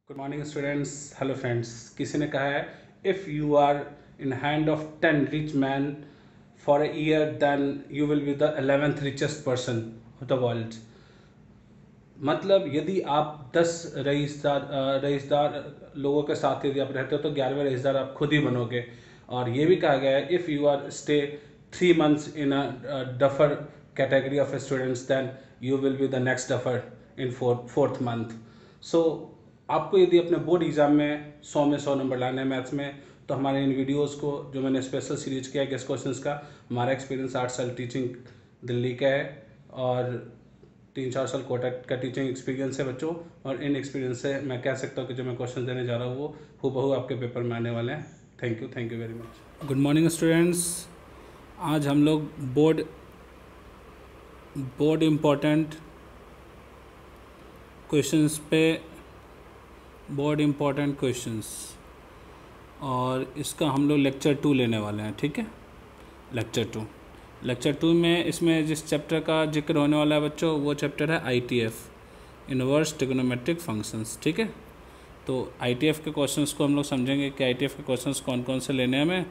Good morning students. Hello friends. किसी ने कहा है if you are in hand of 10 rich man for a year then you will be the 11th richest person of the world. मतलब यदि आप 10 रईसदार लोगों के साथ यदि आप रहते हो तो 11वें रईसदार आप खुद ही बनोगे। और ये भी कहा गया है if you are stay 3 months in a duffer category of students then you will be the next duffer in fourth month. So आपको यदि अपने बोर्ड एग्ज़ाम में 100 में 100 नंबर लाने हैं मैथ्स में, तो हमारे इन वीडियोस को जो मैंने स्पेशल सीरीज किया है गेस्ट क्वेश्चंस का, हमारा एक्सपीरियंस 8 साल टीचिंग दिल्ली का है और 3-4 साल कोटक का टीचिंग एक्सपीरियंस है बच्चों। और इन एक्सपीरियंस से मैं कह सकता हूँ कि जो मैं क्वेश्चन देने जा रहा हूँ वो हूबहू आपके पेपर में आने वाले हैं। Thank you very much. Good morning students. आज हम लोग बोर्ड इम्पोर्टेंट क्वेश्चंस पे बोर्ड इम्पोर्टेंट क्वेश्चंस और इसका हम लोग लेक्चर 2 लेने वाले हैं। ठीक है, लेक्चर 2 में इसमें जिस चैप्टर का जिक्र होने वाला है बच्चों वो चैप्टर है ITF, इनवर्स ट्रिग्नोमेट्रिक फंक्शंस। ठीक है, तो ITF के क्वेश्चंस को हम लोग समझेंगे कि ITF के क्वेश्चंस कौन कौन से लेने हैं हमें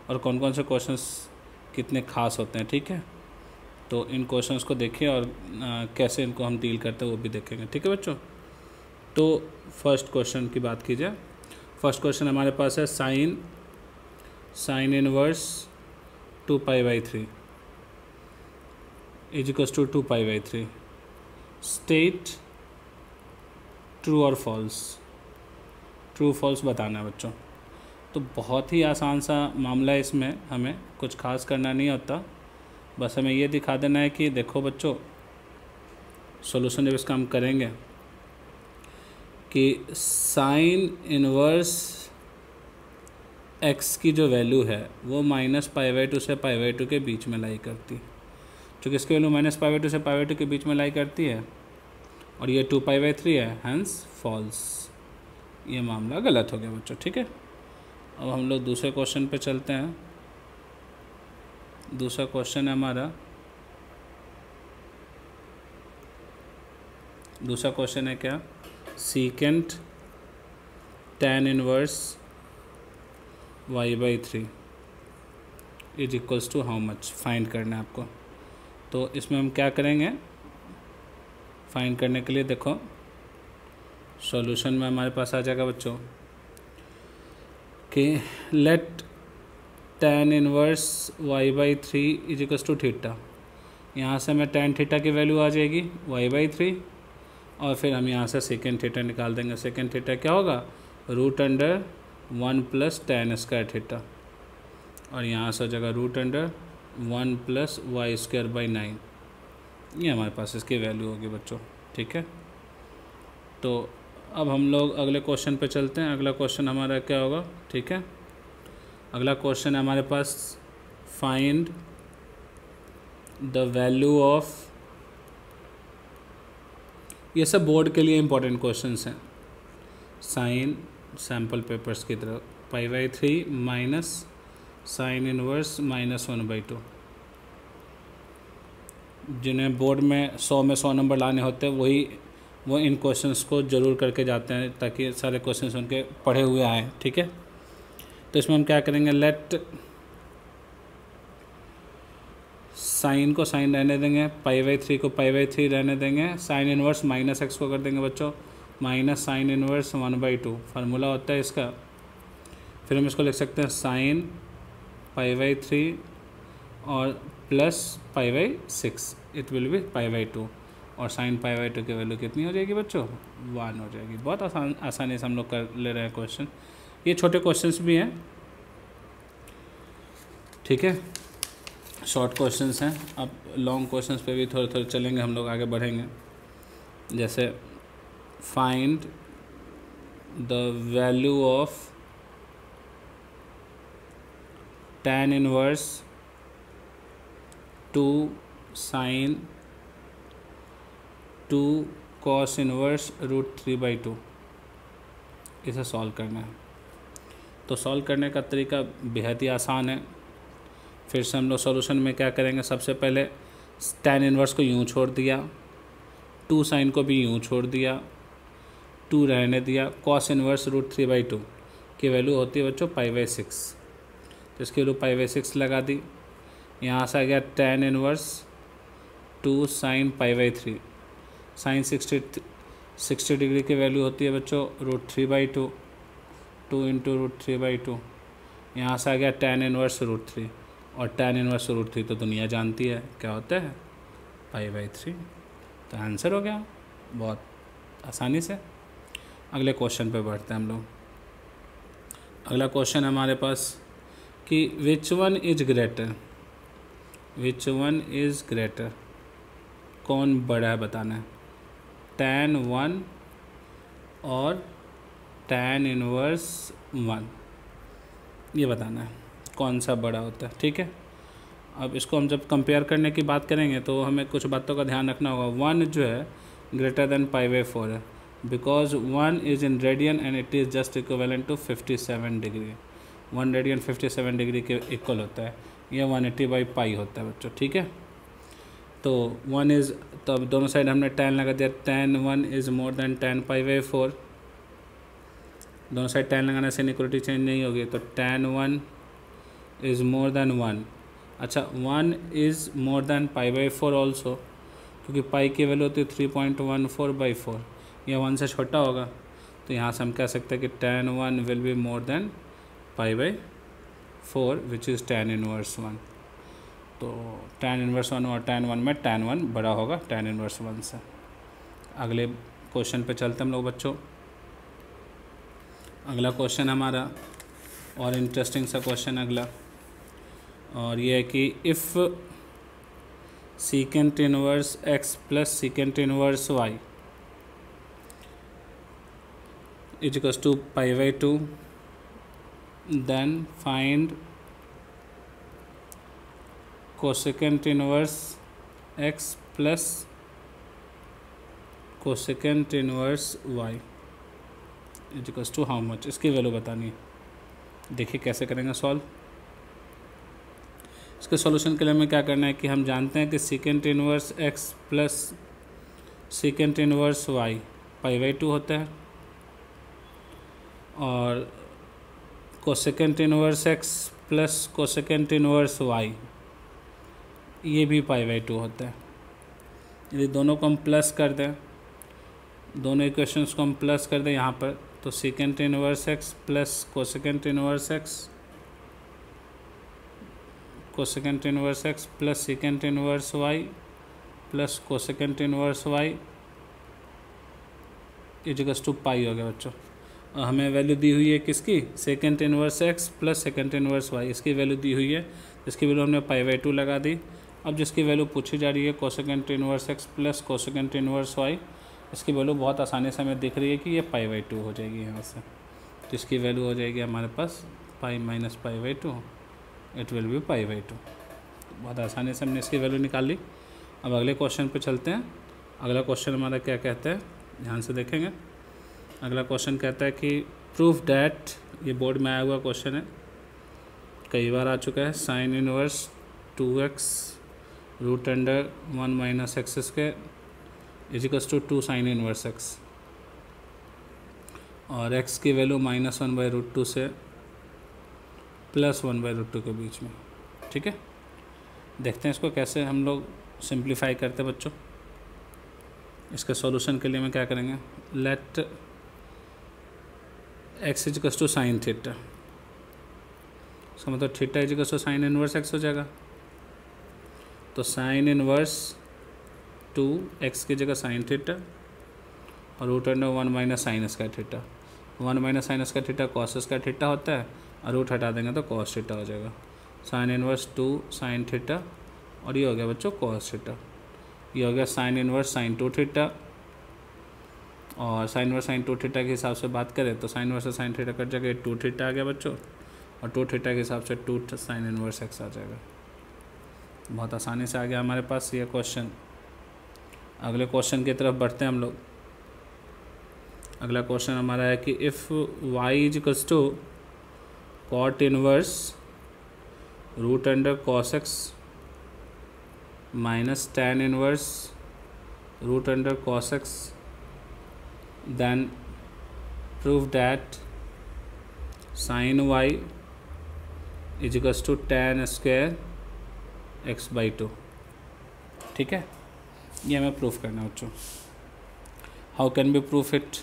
और कौन कौन से क्वेश्चंस कितने खास होते हैं। ठीक है, तो इन क्वेश्चंस को देखिए और कैसे इनको हम डील करते हैं वो भी देखेंगे। ठीक है बच्चों, तो फर्स्ट क्वेश्चन की बात की जाए। फर्स्ट क्वेश्चन हमारे पास है sine inverse 2π/3 is equals to 2π/3। State true और फॉल्स। ट्रू फॉल्स बताना है बच्चों। तो बहुत ही आसान सा मामला है, इसमें हमें कुछ खास करना नहीं होता, बस हमें ये दिखा देना है कि देखो बच्चों सॉल्यूशन जब इसका हम करेंगे कि साइन इनवर्स x की जो वैल्यू है वो -π/2 से π/2 के बीच में लाई करती है। चूँकि इसकी वैल्यू -π/2 से π/2 के बीच में लाई करती है और ये 2π/3 है, हैंस फॉल्स। ये मामला गलत हो गया बच्चों। ठीक है, अब हम लोग दूसरे क्वेश्चन पे चलते हैं। दूसरा क्वेश्चन है हमारा, दूसरा क्वेश्चन है क्या, secant tan inverse y/3 is equals to how much. Find करना है आपको। तो इसमें हम क्या करेंगे, फाइंड करने के लिए देखो सॉल्यूशन में हमारे पास आ जाएगा बच्चों कि let tan inverse y/3 is equals to theta. यहाँ से हमें tan थीटा की वैल्यू आ जाएगी y/3 और फिर हम यहाँ से सेकेंड थीटा निकाल देंगे। सेकेंड थीटा क्या होगा, √1 + tan² थीटा और यहाँ से हो जाएगा √1 + y²/9। ये हमारे पास इसकी वैल्यू होगी बच्चों। ठीक है, तो अब हम लोग अगले क्वेश्चन पे चलते हैं। अगला क्वेश्चन हमारा क्या होगा, ठीक है, अगला क्वेश्चन है हमारे पास फाइंड द वैल्यू ऑफ, ये सब बोर्ड के लिए इंपॉर्टेंट क्वेश्चंस हैं। साइन सैम्पल पेपर्स की तरफ π/3 माइनस साइन इनवर्स -1/2। जिन्हें बोर्ड में 100 में 100 नंबर लाने होते हैं वो इन क्वेश्चंस को ज़रूर करके जाते हैं ताकि सारे क्वेश्चंस उनके पढ़े हुए आएँ। ठीक है, तो इसमें हम क्या करेंगे, लेट साइन को साइन रहने देंगे, π/3 को π/3 रहने देंगे, साइन इनवर्स -x को कर देंगे बच्चों माइनस साइन इनवर्स 1/2। फार्मूला होता है इसका। फिर हम इसको लिख सकते हैं साइन π/3 और प्लस π/6 इट विल बी π/2 और साइन π/2 की वैल्यू कितनी हो जाएगी बच्चों, 1 हो जाएगी। बहुत आसानी से हम लोग कर ले रहे हैं क्वेश्चन। ये छोटे क्वेश्चंस भी हैं। ठीक है, शॉर्ट क्वेश्चंस हैं। अब लॉन्ग क्वेश्चंस पे भी थोड़े थोड़े चलेंगे, हम लोग आगे बढ़ेंगे। जैसे find the value of tan inverse 2 sin 2 cos inverse √3/2। इसे सॉल्व करना है। तो सॉल्व करने का तरीका बेहद ही आसान है। फिर से हम लोग सॉल्यूशन में क्या करेंगे, सबसे पहले tan इनवर्स को यूँ छोड़ दिया, 2 sin को भी यूँ छोड़ दिया, 2 रहने दिया, कॉस इनवर्स रूट 3/2 की वैल्यू होती है बच्चों π/6, तो इसकी वैल्यू π/6 लगा दी। यहाँ से आ गया tan inverse 2 sin π/3, sine 60 degree की वैल्यू होती है बच्चों रूट 3/2, 2 इंटू रूट 3/2। यहाँ से आ गया tan इनवर्स रूट 3, और tan इनवर्स रूट 3 तो दुनिया जानती है क्या होता है π/3। तो आंसर हो गया बहुत आसानी से। अगले क्वेश्चन पे बढ़ते हैं हम लोग। अगला क्वेश्चन हमारे पास कि which one is greater, which one is greater, कौन बड़ा है बताना है, tan 1 और tan इनवर्स 1, ये बताना है कौन सा बड़ा होता है। ठीक है, अब इसको हम जब कंपेयर करने की बात करेंगे तो हमें कुछ बातों का ध्यान रखना होगा। 1 जो है ग्रेटर देन π/4 है, because 1 is in radian and it is just equivalent to 57 degree. 1 radian 57 degree के इक्वल होता है, यह 180/π होता है बच्चों। ठीक है, तो 1 इज़, तो अब दोनों साइड हमने tan लगा दिया, tan 1 is more than tan π/4, दोनों साइड tan लगाने से इनइक्वालिटी चेंज नहीं होगी, तो tan 1 इज़ मोर देन 1। अच्छा, 1 इज़ मोर देन π/4 ऑल्सो, क्योंकि पाई की वैल्यू होती है 3.14/4, यह 1 से छोटा होगा, तो यहाँ से हम कह सकते हैं कि tan 1 will be more than π/4 which is tan inverse 1। तो tan इनवर्स 1 और tan 1 में tan 1 बड़ा होगा tan इनवर्स 1 से। अगले क्वेश्चन पे चलते हम लोग बच्चों। अगला क्वेश्चन हमारा और इंटरेस्टिंग सा क्वेश्चन अगला, और ये है कि if secant inverse x plus secant inverse y is equals to π/2, then find cosecant inverse x plus cosecant inverse y is equals to how much, इसकी वैल्यू बतानी है। देखिए कैसे करेंगे सॉल्व। इसके सॉल्यूशन के लिए हमें क्या करना है कि हम जानते हैं कि secant inverse x plus secant inverse y π/2 होता है, और cosecant inverse x plus cosecant inverse y ये भी π/2 होता है। यदि दोनों को हम प्लस कर दें, दोनों इक्वेशंस को हम प्लस कर दें यहाँ पर, तो secant inverse x plus cosecant inverse x, cosecant inverse x plus secant inverse y plus cosecant inverse y equals to pi हो गया बच्चों। और हमें वैल्यू दी हुई है किसकी, secant inverse x plus secant inverse y, इसकी वैल्यू दी हुई है, इसकी वैल्यू हमने π/2 लगा दी। अब जिसकी वैल्यू पूछी जा रही है cosecant inverse x plus cosecant inverse y, इसकी वैल्यू बहुत आसानी से हमें दिख रही है कि ये π/2 हो जाएगी यहाँ से, तो इसकी वैल्यू हो जाएगी हमारे पास pi minus π/2, it will be π/2। बहुत आसानी से हमने इसकी वैल्यू निकाल ली। अब अगले क्वेश्चन पे चलते हैं। अगला क्वेश्चन हमारा क्या कहता है, ध्यान से देखेंगे। अगला क्वेश्चन कहता है कि प्रूफ डैट, ये बोर्ड में आया हुआ क्वेश्चन है, कई बार आ चुका है, sine inverse 2x root under 1 minus x square is equals to 2 sine inverse x, और x की वैल्यू -1/√2 से +1/√2 के बीच में। ठीक है, देखते हैं इसको कैसे हम लोग सिंप्लीफाई करते हैं बच्चों। इसके सॉल्यूशन के लिए हम क्या करेंगे, let x is equals to sine theta, इसका मतलब theta is equals to sine inverse x हो जाएगा। तो साइन इनवर्स 2x की जगह साइन थीटा, और root under 1 minus sine square theta, 1 minus sine square theta cos square theta होता है, और रूट हटा देंगे तो कॉस थीटा हो जाएगा। साइन इनवर्स 2 साइन थीटा, और ये हो गया बच्चों कॉस थीटा, ये हो गया साइन इनवर्स साइन 2 थीटा, और साइन इनवर्स साइन 2 थीटा के हिसाब से बात करें तो sine inverse sine theta cut जाएगा, 2 थीटा आ गया बच्चों, और 2 थीटा के हिसाब से 2 साइन इनवर्स एक्स आ जाएगा। बहुत आसानी से आ गया हमारे पास ये क्वेश्चन। अगले क्वेश्चन की तरफ बढ़ते हैं हम लोग। अगला क्वेश्चन हमारा है कि if y is equals to cot inverse root under cos x minus tan inverse root under cos x, then prove that sine y is equals to tan square x/2। ठीक है, ये हमें प्रूफ करना है बच्चों। How can be proof it,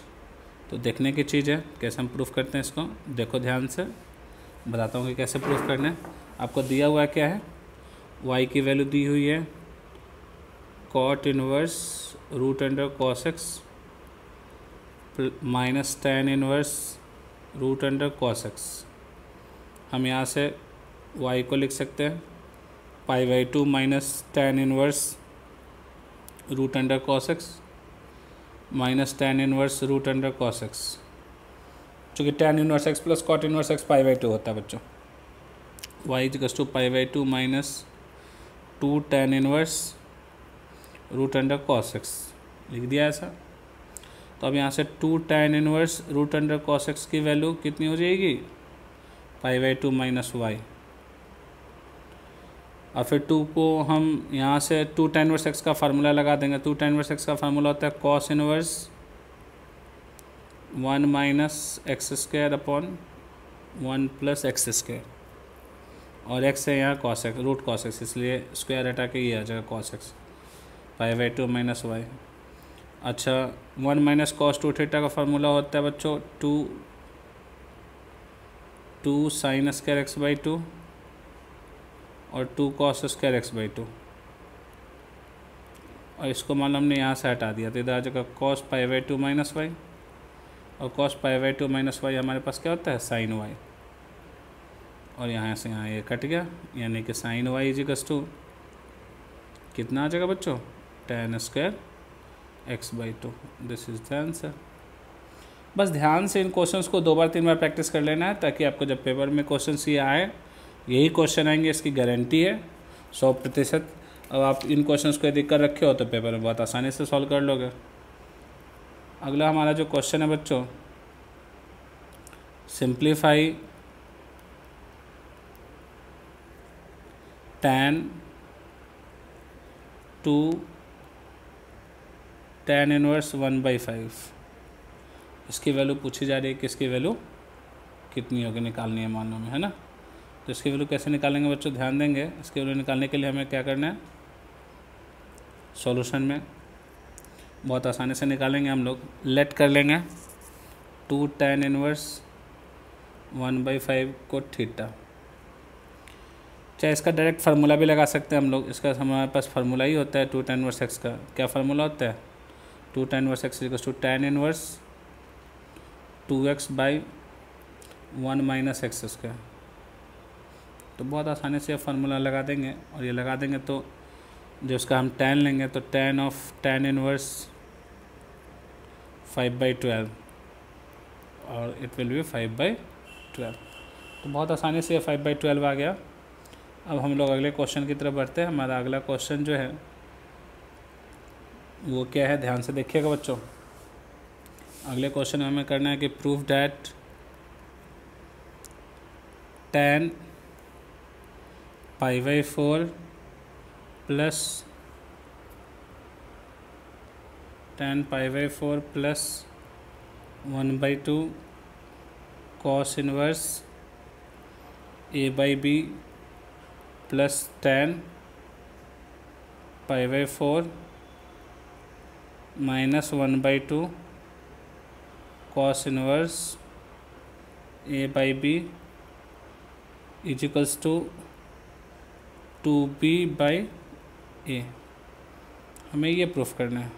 तो देखने की चीज़ है कैसे हम प्रूफ करते हैं इसको। देखो ध्यान से बताता हूँ कि कैसे प्रूफ करना है। आपको दिया हुआ क्या है, y की वैल्यू दी हुई है cot inverse root under cos x minus tan inverse root under cos x। हम यहाँ से y को लिख सकते हैं π/2 minus tan inverse root under cos x minus tan inverse root under cos x, चूँकि tan inverse x plus cot inverse x π/2 होता है बच्चों। y equals to π/2 minus 2 tan inverse root under cos x लिख दिया ऐसा। तो अब यहाँ से 2 tan inverse root under cos x की वैल्यू कितनी हो जाएगी, π/2 माइनस y। और फिर 2 को हम यहाँ से 2 tan इनवर्स x का फार्मूला लगा देंगे। 2 tan इनवर्स x का फार्मूला होता है cos inverse 1 minus x square upon 1 plus x square, और x है यहाँ cos x root cos x, इसलिए स्क्वायर हटा के ये आ जाएगा cos x π/2 माइनस y। अच्छा 1 माइनस cos 2 थीटा का फार्मूला होता है बच्चों 2 साइन स्क्वायर x/2 और 2 cos स्क्वायर x/2, और इसको मान लो हमने यहाँ से हटा दिया तो इधर आ जाएगा cos π/2 माइनस y, और cos π/2 माइनस y हमारे पास क्या होता है sin y, और यहाँ से यहाँ ये कट गया, यानी कि sin y is equals to कितना आ जाएगा बच्चों, tan square x/2। This is the answer. बस ध्यान से इन क्वेश्चंस को 2 बार 3 बार प्रैक्टिस कर लेना है, ताकि आपको जब पेपर में क्वेश्चंस ये आए, यही क्वेश्चन आएंगे, इसकी गारंटी है 100%। अब आप इन क्वेश्चंस को यदि कर रखे हो तो पेपर में बहुत आसानी से सॉल्व कर लोगे। अगला हमारा जो क्वेश्चन है बच्चों, सिंप्लीफाई tan 2 tan इनवर्स 1/5, इसकी वैल्यू पूछी जा रही है कि इसकी वैल्यू कितनी होगी, निकालनी है मानों में, है ना। तो इसकी वैल्यू कैसे निकालेंगे बच्चों, ध्यान देंगे। इसकी वैल्यू निकालने के लिए हमें क्या करना है, सॉल्यूशन में बहुत आसानी से निकालेंगे हम लोग। लेट कर लेंगे 2 tan इनवर्स 1/5 को थीटा, चाहे इसका डायरेक्ट फार्मूला भी लगा सकते हैं हम लोग। इसका हमारे पास फार्मूला ही होता है 2 tan इनवर्स x का। क्या फार्मूला होता है, 2 tan inverse x equals to tan inverse 2x/1 minus x square. तो बहुत आसानी से फार्मूला लगा देंगे, और ये लगा देंगे तो जो इसका हम tan लेंगे तो tan ऑफ tan इनवर्स 5/12, और इट विल बी 5/12। तो बहुत आसानी से 5/12 आ गया। अब हम लोग अगले क्वेश्चन की तरफ बढ़ते हैं। हमारा अगला क्वेश्चन जो है वो क्या है, ध्यान से देखिएगा बच्चों। अगले क्वेश्चन में हमें करना है कि prove that tan π/4 plus tan π/4 plus 1/2 cos inverse a/b plus tan π/4 minus 1/2 cos inverse a/b is equals to 2b/a। हमें ये प्रूफ करना है।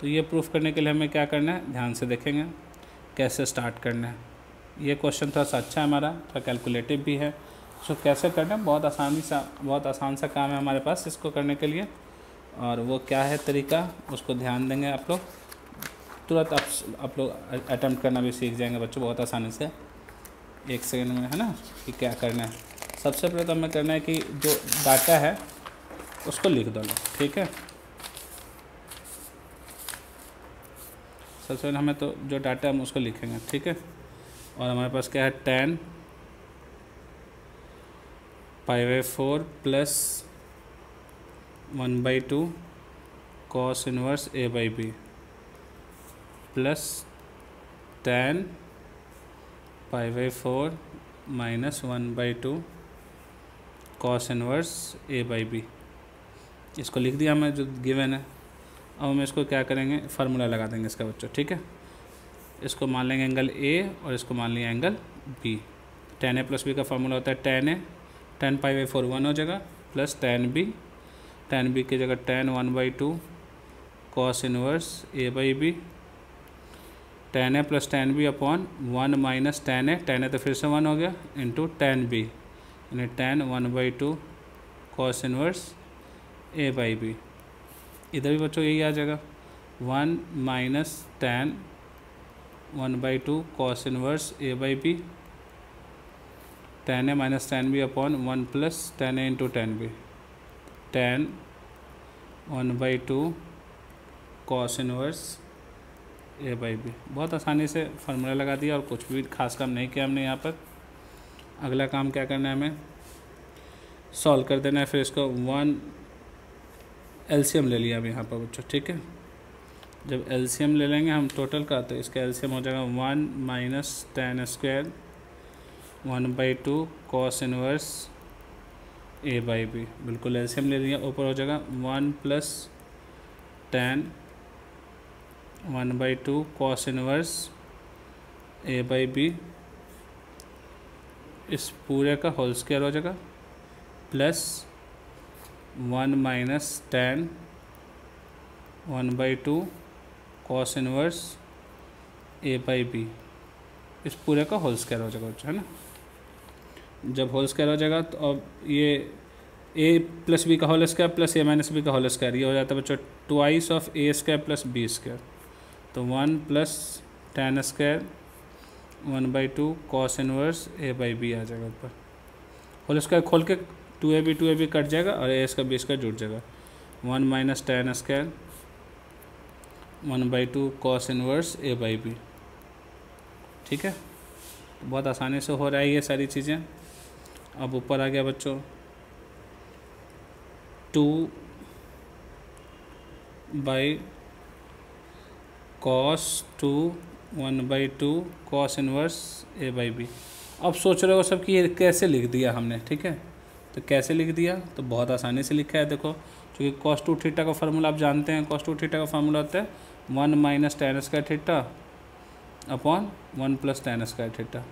तो ये प्रूफ करने के लिए हमें क्या करना है, ध्यान से देखेंगे कैसे स्टार्ट करना है। ये क्वेश्चन थोड़ा सा अच्छा है हमारा, थोड़ा कैलकुलेटिव भी है। सो कैसे करना है, बहुत आसान सा काम है हमारे पास इसको करने के लिए। और वो क्या है तरीका, उसको ध्यान देंगे आप लोग, तुरंत आप लोग अटेम्प्ट करना भी सीख जाएंगे बच्चों बहुत आसानी से, 1 सेकंड में, है ना, कि क्या करना है। सबसे पहले तो हमें करना है कि जो डाटा है उसको लिख दो, ठीक है। सबसे पहले हमें तो जो डाटा हम उसको लिखेंगे, ठीक है। और हमारे पास क्या है, tan π/4 plus 1/2 cos inverse a/b plus tan पाई/4 माइनस 1/2 कॉस इनवर्स A/B। इसको लिख दिया हमें जो गिवन है। अब हम इसको क्या करेंगे, फार्मूला लगा देंगे इसका बच्चों, ठीक है। इसको मान लेंगे एंगल A और इसको मान लेंगे angle B। tan A + B का फार्मूला होता है tan A, tan पाई/4 1 हो जाएगा, प्लस tan B की जगह tan 1/2 cos inverse A/B, tan A + tan B upon 1 minus tan A तो फिर से 1 हो गया, इंटू tan B, यानी tan 1/2 कॉस इनवर्स A/B। इधर भी बच्चों यही आ जाएगा, 1 minus tan 1/2 cos inverse A/B, tan A minus tan B upon 1 plus tan A into tan B, tan 1/2 cos inverse A/B। बहुत आसानी से फार्मूला लगा दिया और कुछ भी खास काम नहीं किया हमने यहाँ पर। अगला काम क्या करना है, हमें सॉल्व कर देना है। फिर इसको 1 एलसीएम ले लिया अब यहाँ पर बच्चों, ठीक है। जब एलसीएम ले लेंगे हम टोटल का, तो इसका एलसीएम हो जाएगा 1 minus tan² 1/2 cos inverse A/B। बिल्कुल एलसीएम ले लिया, ऊपर हो जाएगा 1 plus tan 1/2 cos inverse A/B, इस पूरे का होल स्क्वायर हो जाएगा, plus 1 minus tan 1/2 cos inverse A/B, इस पूरे का होल स्क्वायर हो जाएगा बच्चों, है ना। जब होल स्क्वायर हो जाएगा तो अब ये A + B का whole square plus A - B का होल स्क्वायर, ये हो जाता है बच्चों ट्वाइस ऑफ A² + B²। तो 1 plus tan² 1/2 cos inverse A/B आ जाएगा ऊपर। होल स्क्वायर खोल के 2AB कट जाएगा और A²B² जुड़ जाएगा। 1 minus tan² 1/2 cos inverse A/B, ठीक है। तो बहुत आसानी से हो रहा है ये सारी चीज़ें। अब ऊपर आ गया बच्चों 2 by cos 2 1/2 cos inverse A/B। अब सोच रहे हो सब कि ये कैसे लिख दिया हमने, ठीक है। तो कैसे लिख दिया, तो बहुत आसानी से लिखा है। देखो, क्योंकि cos 2 थीटा का फार्मूला आप जानते हैं। cos 2 थीटा का फार्मूला होता है 1 minus tan² theta upon 1 plus tan² theta.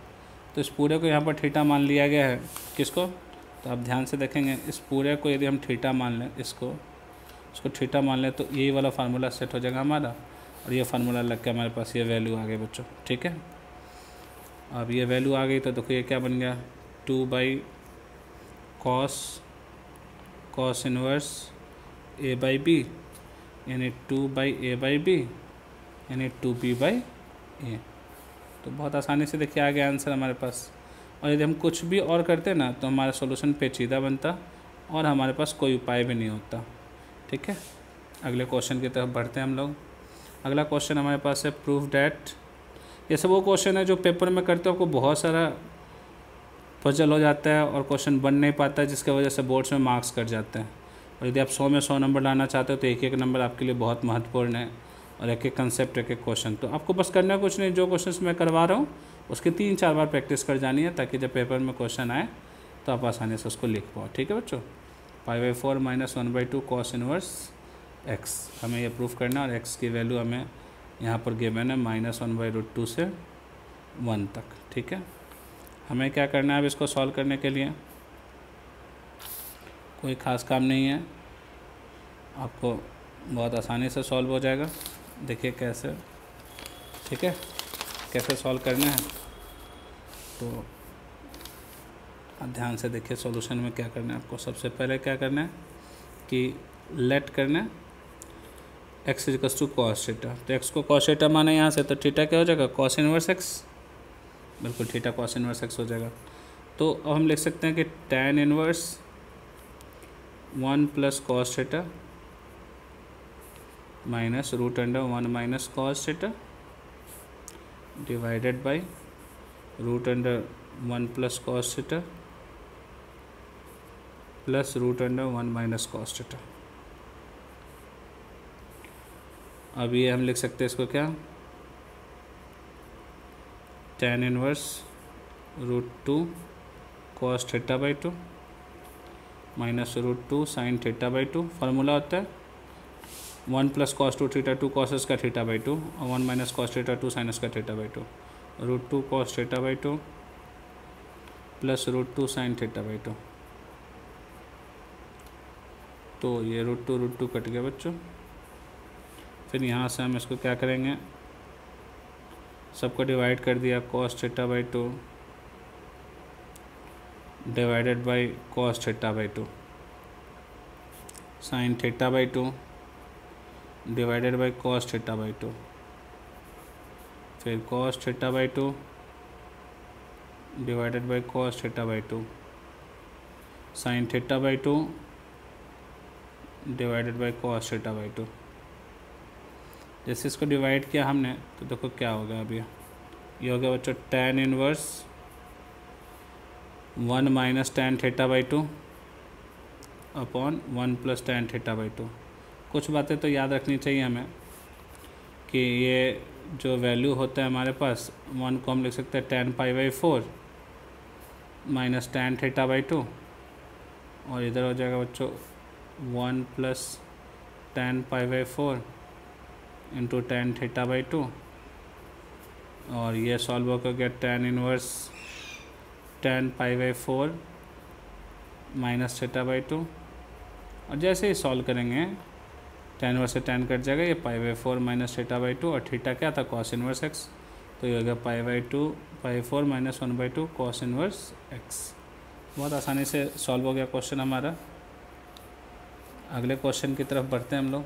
तो इस पूरे को यहाँ पर थीटा मान लिया गया है। किसको, तो आप ध्यान से देखेंगे, इस पूरे को यदि हम थीटा मान लें, इसको थीटा मान लें, तो यही वाला फार्मूला सेट हो जाएगा हमारा, और ये फार्मूला लग के हमारे पास ये वैल्यू आ गई बच्चों, ठीक है। अब ये वैल्यू आ गई तो देखो ये क्या बन गया, 2 बाई कॉस इनवर्स A/B, यानी 2 बाई A/B, यानी 2B/A। तो बहुत आसानी से देखिए आ गया आंसर हमारे पास। और यदि हम कुछ भी और करते ना तो हमारा सॉल्यूशन पेचीदा बनता और हमारे पास कोई उपाय भी नहीं होता, ठीक है। अगले क्वेश्चन की तरफ बढ़ते हैं हम लोग। अगला क्वेश्चन हमारे पास है प्रूफ डैट। ये सब वो क्वेश्चन है जो पेपर में करते हो आपको बहुत सारा पजल हो जाता है और क्वेश्चन बन नहीं पाता है, जिसकी वजह से बोर्ड्स में मार्क्स कट जाते हैं। और यदि आप 100 में 100 नंबर लाना चाहते हो तो एक एक नंबर आपके लिए बहुत महत्वपूर्ण है, और एक एक कंसेप्ट, एक एक क्वेश्चन। तो आपको बस करना कुछ नहीं, जो क्वेश्चन मैं करवा रहा हूँ उसकी 3-4 बार प्रैक्टिस कर जानी है, ताकि जब पेपर में क्वेश्चन आए तो आप आसानी से उसको लिख पाओ, ठीक है बच्चों। पाई/4 माइनस 1/2 कॉस इनवर्स x, हमें ये प्रूफ करना है। और x की वैल्यू हमें यहाँ पर गिवन है -1/√2 से 1 तक, ठीक है। हमें क्या करना है अब इसको सॉल्व करने के लिए, कोई ख़ास काम नहीं है, आपको बहुत आसानी से सॉल्व हो जाएगा। देखिए कैसे, ठीक है, कैसे सॉल्व करना है। तो आप ध्यान से देखिए सॉल्यूशन में क्या करना है आपको। सबसे पहले क्या करना है कि लेट करना है x = cos थीटा। तो x को cos थीटा माना यहाँ से, तो थीटा क्या हो जाएगा, cos इनवर्स x। बिल्कुल थीटा cos इनवर्स x हो जाएगा। तो अब हम लिख सकते हैं कि tan inverse 1 plus cos theta minus √1 minus cos theta divided by √1 plus cos theta plus √1 minus cos theta. अब ये हम लिख सकते हैं इसको क्या, tan inverse √2 cos theta by 2 minus √2 sin theta by 2। Formula होता है 1 प्लस कॉस 2 थीटा 2 कॉस का थीटा बाई 2 और 1 माइनस कॉस थीटा 2 साइनस का theta by 2। √2 cos theta by 2 plus √2 sin theta by 2। तो ये √2 कट गया बच्चों। फिर यहाँ से हम इसको क्या करेंगे, सबको डिवाइड कर दिया, cos theta by 2 divided by cos theta by 2 sin theta by 2 divided by cos theta by 2। फिर cos theta by 2 divided by cos theta by 2 sin theta by 2 divided by cos theta by 2। जैसे इसको divide किया हमने तो देखो क्या हो गया। अभी ये हो गया बच्चों tan inverse 1 minus tan theta by 2 upon 1 plus tan theta by 2। कुछ बातें तो याद रखनी चाहिए हमें कि ये जो वैल्यू होता है हमारे पास 1 को हम लिख सकते हैं tan pi by 4 minus tan theta by 2 और इधर हो जाएगा बच्चों 1 plus tan pi by 4 into tan theta by 2 और ये सॉल्व हो गया tan inverse tan pi by 4 minus theta by 2। और जैसे ही सॉल्व करेंगे tan इनवर्स से tan कट जाएगा, ये pi by 4 minus theta by 2 और थीटा क्या था cos इनवर्स x। तो ये हो गया pi by 2 pi 4 minus 1 by 2 cos inverse x। बहुत आसानी से सॉल्व हो गया क्वेश्चन हमारा। अगले क्वेश्चन की तरफ बढ़ते हैं हम लोग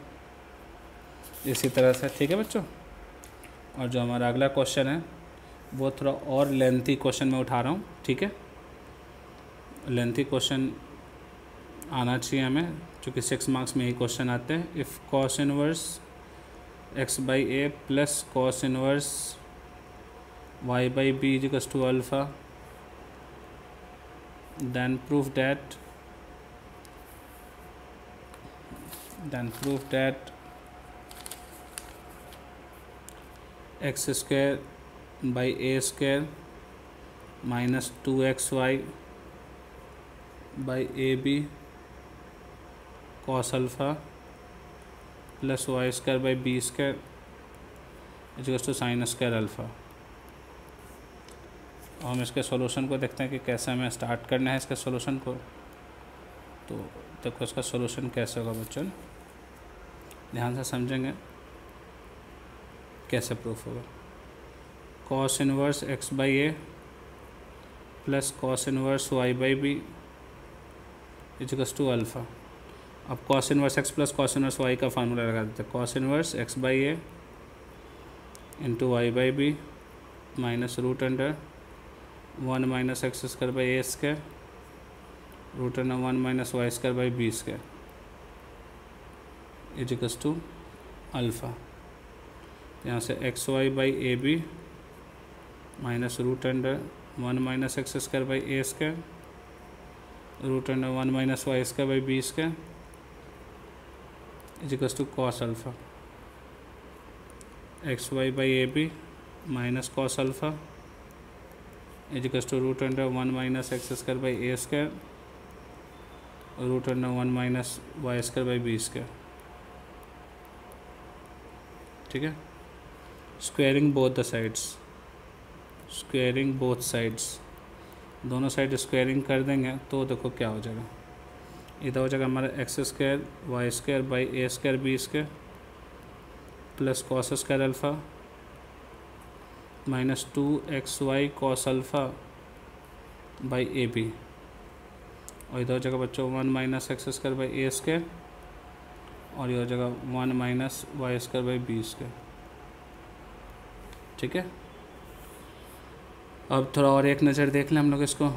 इसी तरह से, ठीक है बच्चों। और जो हमारा अगला क्वेश्चन है वो थोड़ा और लेंथी क्वेश्चन मैं उठा रहा हूँ, ठीक है। लेंथी क्वेश्चन आना चाहिए हमें क्योंकि 6 मार्क्स में ही क्वेश्चन आते हैं। If cos inverse x by a plus cos inverse y by b equals to alpha then prove that x square by a square minus 2xy by a b cos alpha plus y square by b square equals to sine square alpha. और हम इसके solution को देखते हैं कि कैसे हमें start करना है इसके सॉल्यूशन को। तो देखो इसका सॉल्यूशन कैसे होगा बच्चों, ध्यान से समझेंगे कैसे प्रूफ होगा। cos inverse x by a plus cos inverse y by b equals to alpha. अब cos inverse x plus cos inverse y का फार्मूला लगा देते हैं। cos inverse x by a into y by b minus root under 1 minus x square by a square root under 1 minus y square by b square equals to alpha. यहाँ से x y by a b minus root under 1 minus x square by a square root under 1 minus y square by b square equals to cos alpha. X y by a b minus cos alpha equals to root under 1 minus x square by a square root under 1 minus y square by b square, ठीक है। Squaring both the sides, squaring both sides, दोनों side squaring कर देंगे तो देखो क्या हो जाएगा। इधर हो जाएगा हमारा x square y square by a square b square plus cos square alpha minus 2xy cos alpha by a b और इधर हो जाएगा बच्चों 1 minus x square by a square और ये हो जाएगा 1 minus y square by b square, ठीक है। अब थोड़ा और एक नज़र देख लें हम लोग इसको।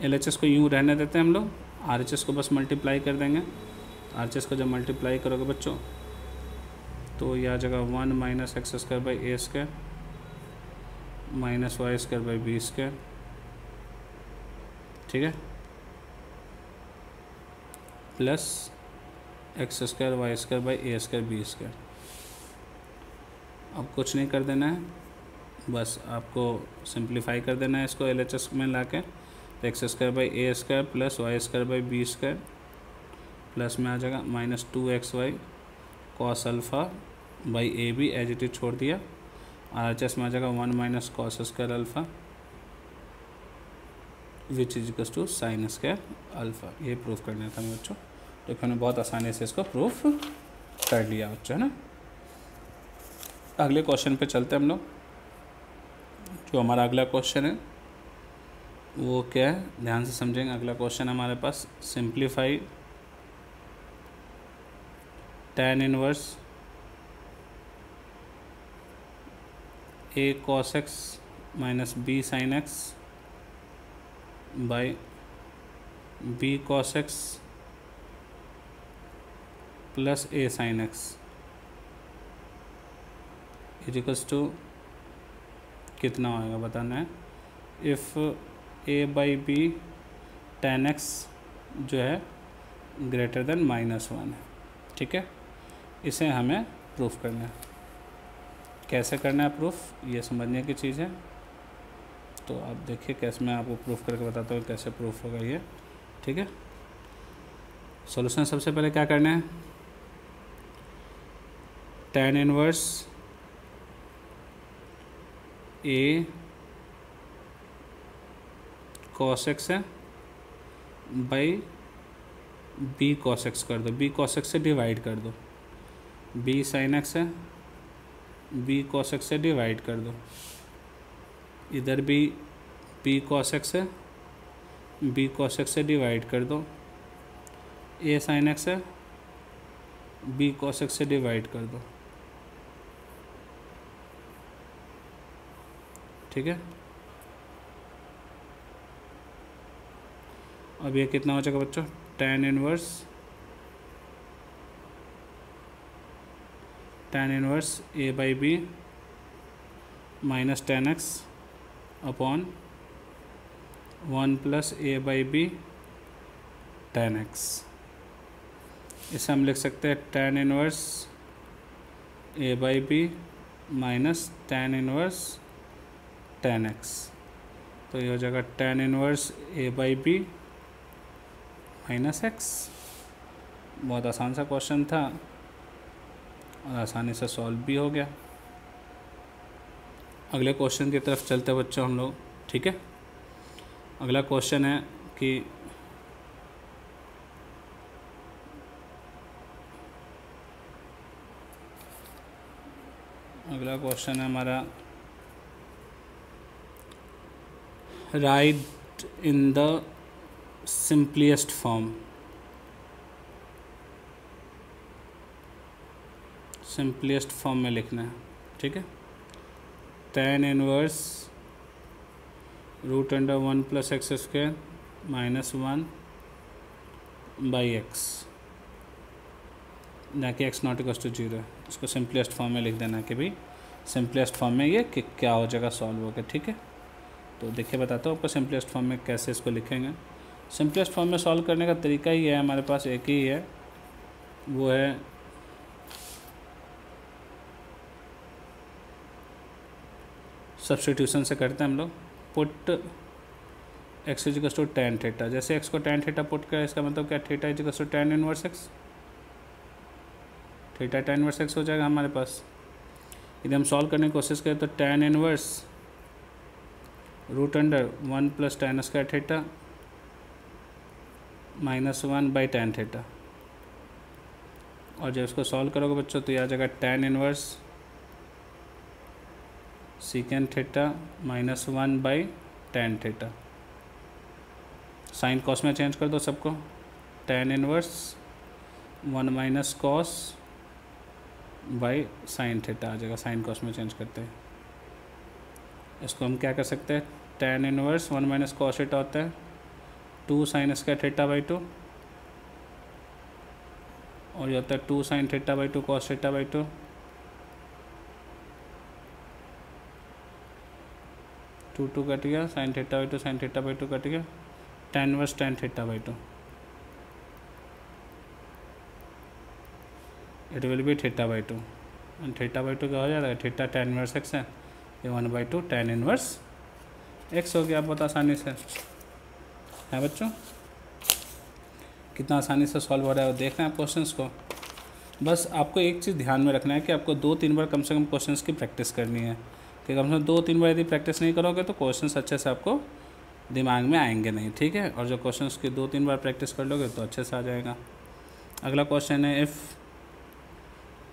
LHS को यूँ रहने देते हैं हम लोग, RHS को बस मल्टीप्लाई कर देंगे। RHS को जब मल्टीप्लाई करोगे बच्चों तो यह आ जाएगा 1 minus x square by a square minus y square by b square, ठीक है, plus x square y square by a square b square. अब कुछ नहीं कर देना है, बस आपको सिंप्लीफाई कर देना है इसको LHS में ला के, तो x square by a square plus y square by b square plus में आ जाएगा -2xy cos alpha by a b, as it is छोड़ दिया। RHS में आ जाएगा 1 minus cos square alpha which is equals to sine square alpha. ये proof करना था बच्चों, तो मैंने बहुत आसानी से इसको प्रूफ कर लिया बच्चों, है ना। अगले क्वेश्चन पे चलते हैं हम लोग। जो हमारा अगला क्वेश्चन है वो क्या है, ध्यान से समझेंगे। अगला क्वेश्चन हमारे पास simplify tan inverse a cos x minus b sin x by b cos x plus a sin x equals to कितना होएगा बताना है। If a by b tan x जो है ग्रेटर देन -1 है, ठीक है। इसे हमें प्रूफ करना है। कैसे करना है प्रूफ, ये समझने की चीज़ है। तो आप देखिए कैसे मैं आपको प्रूफ करके बताता हूँ कैसे प्रूफ होगा ये, ठीक है। सॉल्यूशन सबसे पहले क्या करना है, tan inverse a cos x है बाई b cos x कर दो, b cos x से डिवाइड कर दो, b sin x है b cos x से डिवाइड कर दो, इधर भी b cos x है b cos x से डिवाइड कर दो, a sin x है b cos x से डिवाइड कर दो, ठीक है। अब ये कितना हो जाएगा बच्चों, tan inverse a by b minus tan x upon 1 plus a by b tan x। इसे हम लिख सकते हैं tan inverse a by b minus tan inverse tan x। तो ये हो जाएगा tan inverse a by b minus x। बहुत आसान सा क्वेश्चन था और आसानी से सॉल्व भी हो गया। अगले क्वेश्चन की तरफ चलते हैं बच्चों हम लोग, ठीक है। अगला क्वेश्चन है कि अगला क्वेश्चन है हमारा write in the simplest form, simplest form में लिखना है, ठीक है। tan inverse root under 1 plus x square minus 1 by x, ना कि एक्स नॉट इक्वल्स टू 0। इसको सिंपलेस्ट फॉर्म में लिख देना कि भाई सिंपलेस्ट फॉर्म में ये कि क्या हो जाएगा सॉल्व होगा, ठीक है। तो देखिए बताता हूँ आपको सिंपलेस्ट फॉर्म में कैसे इसको लिखेंगे। सिंपलेस्ट फॉर्म में सॉल्व करने का तरीका ही है, हमारे पास एक ही है, वो है सब्स्टिट्यूशन से करते हैं हम लोग। Put x is equals to tan theta, जैसे एक्स को tan थीटा पुट करें इसका मतलब क्या, theta is equals to tan inverse x, theta tan inverse x हो जाएगा हमारे पास। यदि हम सॉल्व करने की कोशिश करें तो tan inverse root under 1 plus tan square theta minus 1 by tan theta, और जब इसको सॉल्व करोगे बच्चों तो यह आ जाएगा tan inverse secant theta minus 1 by tan theta. Sine cos में चेंज कर दो सबको, tan inverse 1 minus cos by sine theta आ जाएगा, साइन कॉस में चेंज करते हैं। इसको हम क्या कर सकते हैं, tan inverse 1 minus cos theta होता है 2 साइन स्क्वायर थीटा बाई 2, और ये होता है 2 sine theta by 2 cos theta by 2, 2 cut गया, sine theta by 2 sine theta by 2 cut गया, tan inverse tan theta by 2, it will be theta by 2, and theta by 2 क्या हो जाएगा, theta tan inverse x है, ये 1/2 tan inverse x हो गया। बहुत आसानी से है बच्चों, कितना आसानी से सॉल्व हो रहा है वो देख रहे हैं आप क्वेश्चंस को। बस आपको एक चीज़ ध्यान में रखना है कि आपको 2-3 बार कम से कम क्वेश्चंस की प्रैक्टिस करनी है, कि कम से कम 2-3 बार यदि प्रैक्टिस नहीं करोगे तो क्वेश्चंस अच्छे से आपको दिमाग में आएंगे नहीं, ठीक है। और जो क्वेश्चंस की 2-3 बार प्रैक्टिस कर लोगे तो अच्छे से आ जाएगा। अगला क्वेश्चन है, if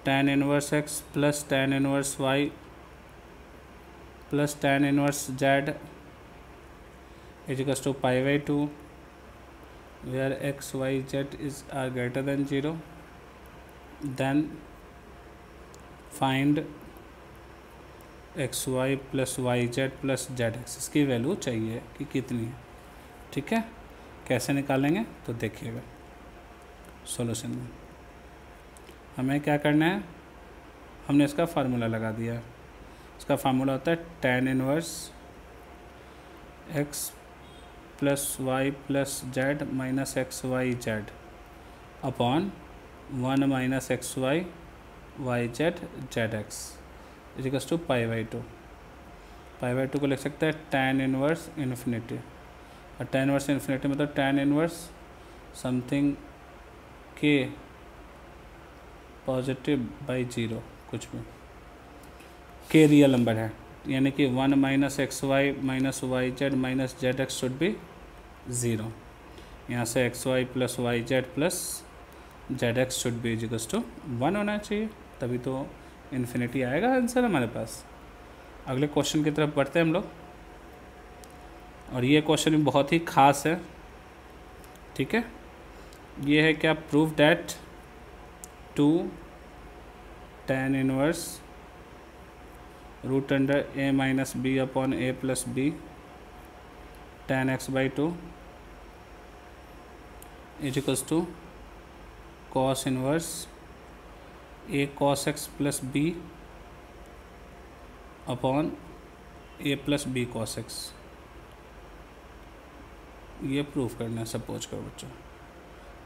tan inverse x plus tan inverse y plus tan inverse z is equals to π/2 where x, y, z are greater than 0, then find x y plus y z plus z x, इसकी value चाहिए कि कितनी है, ठीक है। कैसे निकालेंगे तो देखिएगा सॉल्यूशन में। हमें क्या करना है, हमने इसका फार्मूला लगा दिया। इसका फार्मूला होता है tan inverse x plus y plus z minus x y z upon 1 minus x y y z z x is equals to π/2। π/2 को लिख सकते हैं tan इनवर्स इन्फिनिटी, और tan इनवर्स इन्फिनिटी मतलब tan इनवर्स समथिंग के positive by 0, कुछ भी के रियल नंबर है, यानी कि 1 minus x y minus y z minus z x should be 0। यहाँ से x y plus y z plus z x should be is equals to 1 होना चाहिए, तभी तो इन्फिनिटी आएगा आंसर हमारे पास। अगले क्वेश्चन की तरफ बढ़ते हैं हम लोग, और ये क्वेश्चन भी बहुत ही ख़ास है, ठीक है। ये है क्या, prove that 2 tan inverse root under a minus b upon a plus b tan x/2 is equals to cos inverse a cos x plus b upon a plus b cos x। ये proof करना है suppose करो बच्चों।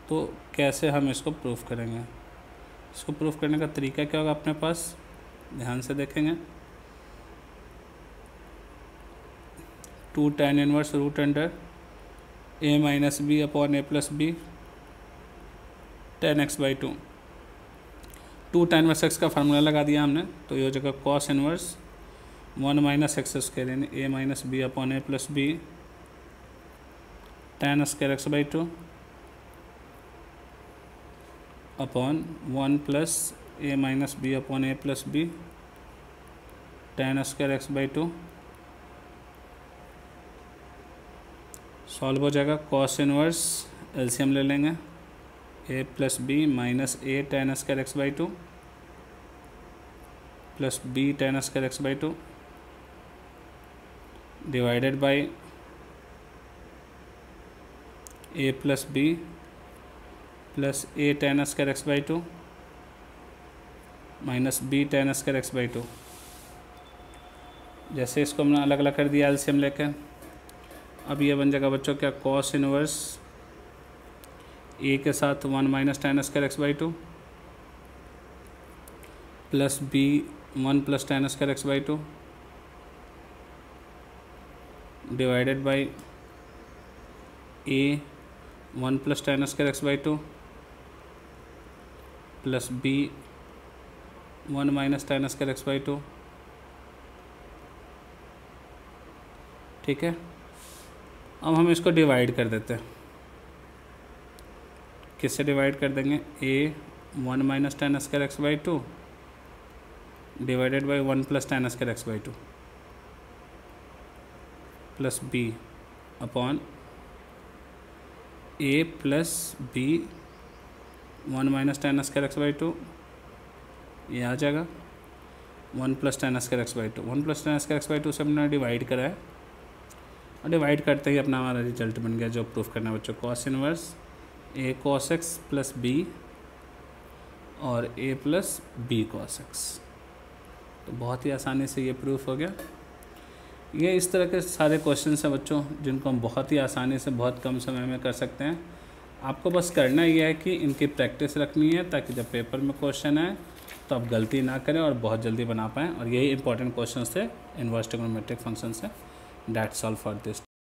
तो कैसे हम इसको proof करेंगे, इसको प्रूफ करने का तरीका क्या होगा अपने पास, ध्यान से देखेंगे। 2 tan inverse root under a minus b upon a plus b tan x/2। 2 tan inverse x का फार्मूला लगा दिया हमने, तो ये हो जाएगा cos inverse 1 minus x square यानी a minus b upon a plus b tan square x/2 upon 1 plus a minus b upon a plus b tan square x/2। Solve हो जाएगा, कॉस इनवर्स एलसीएम ले लेंगे, a plus B minus a tan square x/2 plus b tan square x/2 divided by a plus b plus a tan square x/2 minus b tan square x/2। जैसे इसको हमने अलग अलग कर दिया LCM लेके, अब ये बन जाएगा बच्चों क्या, कॉस इनवर्स a के साथ 1 minus tan square x/2 plus b 1 plus tan square x/2 divided by a 1 plus tan square x/2 plus b 1 minus tan square x/2, ठीक है। अब हम इसको डिवाइड कर देते हैं, किससे डिवाइड कर देंगे, a 1 minus tan square x/2 divided by 1 plus tan square x/2 plus b upon a plus b 1 minus tan square x/2, ये आ जाएगा 1 plus tan square x/2। 1 plus tan square x/2 से हमने डिवाइड करा है, और divide करते ही अपना हमारा रिजल्ट बन गया जो प्रूफ करना है बच्चों, cos inverse a cos x plus b और a plus b cos x। तो बहुत ही आसानी से ये प्रूफ हो गया। ये इस तरह के सारे क्वेश्चन हैं बच्चों जिनको हम बहुत ही आसानी से बहुत कम समय में कर सकते हैं। आपको बस करना ये है कि इनकी प्रैक्टिस रखनी है, ताकि जब पेपर में क्वेश्चन आए तो आप गलती ना करें और बहुत जल्दी बना पाएँ। और यही इंपॉर्टेंट क्वेश्चन थे इनवर्स ट्रिग्नोमेट्रिक फंक्शन से। That's all for this.